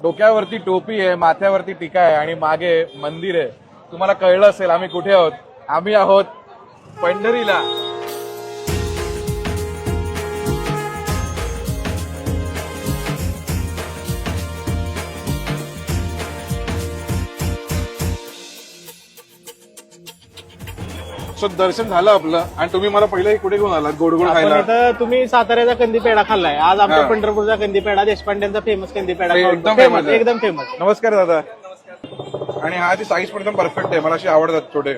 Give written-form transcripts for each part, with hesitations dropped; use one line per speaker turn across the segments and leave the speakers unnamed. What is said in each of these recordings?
डोक्यावरती टोपी आहे, माथ्यावरती टीका आहे आणि मागे मंदिर आहे. तुम्हाला कळलं असेल आम्ही कुठे आहोत. आम्ही आहोत पंढरीला. सो दर्शन झालं आपलं आणि तुम्ही मला पहिलं कुठे घेऊन आलात गोडगोड खायला.
इथं तुम्ही साताऱ्याचा कंदी पेढा खाल्लाय. आज आमच्या पंढरपूरचा कंदी पेढा, देशपांड्यांचा फेमस कंदी पेढा
एकदम
फेमस,
आहे.
एकदम फेमस.
नमस्कार दादा. आणि हा ची साईज पण एकदम परफेक्ट आहे. मला अशी आवडतात छोटे.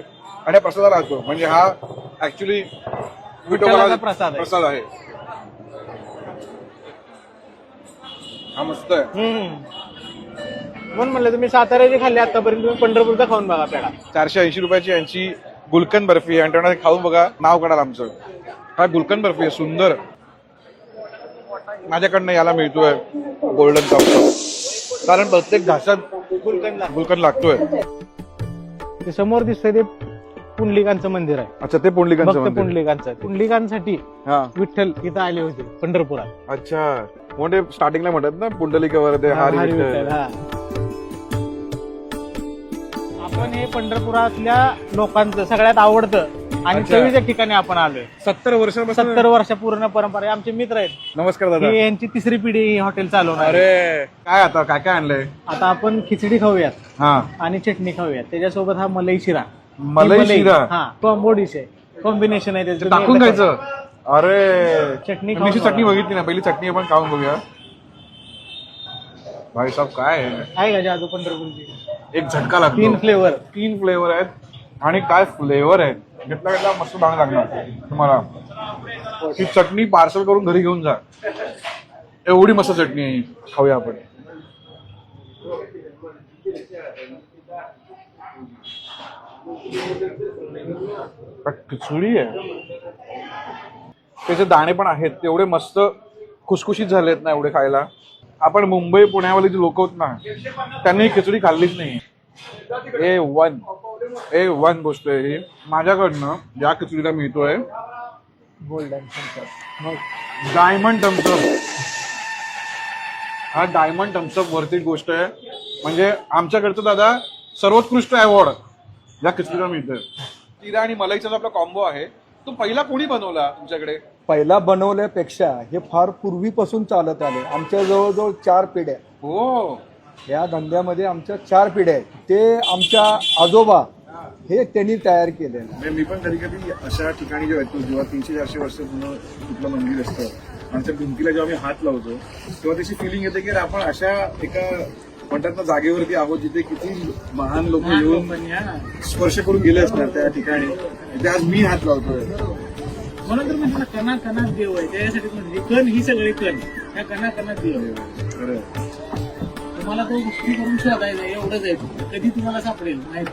आणि प्रसादाला असतो म्हणजे हा ऍक्च्युली
विठ्ठलाचा प्रसाद
आहे. हा मस्त आहे.
म्हणून म्हणलं तुम्ही साताऱ्याची खाल्ली आतापर्यंत, तुम्ही पंढरपूरचा खाऊन बघा पेढा.
480 रुपयाची यांची गुलकंद बर्फी आहे आणि त्यांना खाऊन बघा, नाव काढाल आमचं. हा गुलकंद बर्फी आहे, सुंदर. माझ्याकडनं याला मिळतोय गोल्डन कप, कारण प्रत्येक घासात गुलकंद लागतोय.
ते समोर दिसतंय ते पुंडलिकांचं मंदिर आहे.
अच्छा, ते पुंडलिकांचं
भक्त
मंदिर.
पुंडलिकांचं. पुंडलिकांसाठी
हा,
विठ्ठल इथं आले होते पंढरपुरात.
अच्छा. मोठे स्टार्टिंगला म्हणतात ना पुंडलिकावर ते हारी
हरी
विठ्ठल.
विठ्ठल, हा. आपण हे पंढरपुरातल्या लोकांचं सगळ्यात आवडतं आणि
अच्छा.
चवीच्या ठिकाणी आपण आलोय.
70 वर्षापासून.
70 वर्ष पूर्ण परंपरा आहे. आमचे मित्र आहेत.
नमस्कार दादा.
ही यांची तिसरी पिढी ही हॉटेल चालवणार.
अरे काय आता काय काय आणलंय.
आता आपण खिचडी खाऊयात
हा,
आणि चटणी खाऊयात. त्याच्यासोबत हा मलाई शिरा.
मलाई शिरा.
हा, कॉम्बो डिश आहे, कॉम्बिनेशन आहे त्याचं.
टाकून खायचं. अरे
चटणी
मी चटणी बघितली ना, पहिली चटणी आपण खाऊन बघूया. भाई साहेब काय
आहे का जादू पंढरपूरची.
एक झटका लागतो.
3 फ्लेवर.
3 फ्लेवर आहेत आणि काय फ्लेवर आहे. घेतला मस्त चांगला लागणार तुम्हाला. ही चटणी पार्सल करून घरी घेऊन जा. एवढी मस्त चटणी आहे. खाऊया आपण. खिचडी आहे. त्याचे दाणे पण आहेत तेवढे मस्त खुसखुशीत झालेत ना एवढे खायला. आपण मुंबई पुण्यावाले जे लोक होत ना त्यांनी खिचडी खाल्लीच नाही. A1 गोष्ट आहे ही. माझ्याकडनं या खिचडीला मिळतोय
गोल्डन
डायमंड थम्सअप. हा डायमंड थम्सअप वरती गोष्ट आहे. म्हणजे आमच्याकडचं दादा सर्वोत्कृष्ट अवॉर्ड या खिचडीला मिळतोय. तिरा आणि मलाईचा जो आपला कॉम्बो आहे तो पहिला कोणी बनवला तुमच्याकडे.
पहिला बनवल्यापेक्षा हे फार पूर्वीपासून चालत आले. आमच्या जवळजवळ 4 पिढ्या.
हो,
या धंद्यामध्ये आमच्या 4 पिढ्या आहेत. ते आमच्या आजोबा हे त्यांनी तयार केलेलं.
मी पण कधी कधी अशा ठिकाणी जेव्हा येतो जेव्हा 300-400 वर्ष जुनं कुठलं मंदिर असतं आमच्या भिंतीला जेव्हा आम्ही हात लावतो तेव्हा त्याची फिलिंग येते की आपण अशा एका म्हणतात ना जागेवरती आहोत जिथे किती महान लोक येऊन स्पर्श करून गेले असतात त्या ठिकाणी. ते आज मी हात लावतोय.
म्हणून तर म्हणजे कणाकणात देव आहे. त्याच्यासाठी म्हणजे कण ही सगळी कण त्या कणाकणात देव आहे. तुम्हाला तो गोष्टी करून शोधायचा एवढंच आहे. कधी तुम्हाला सापडेल नाही.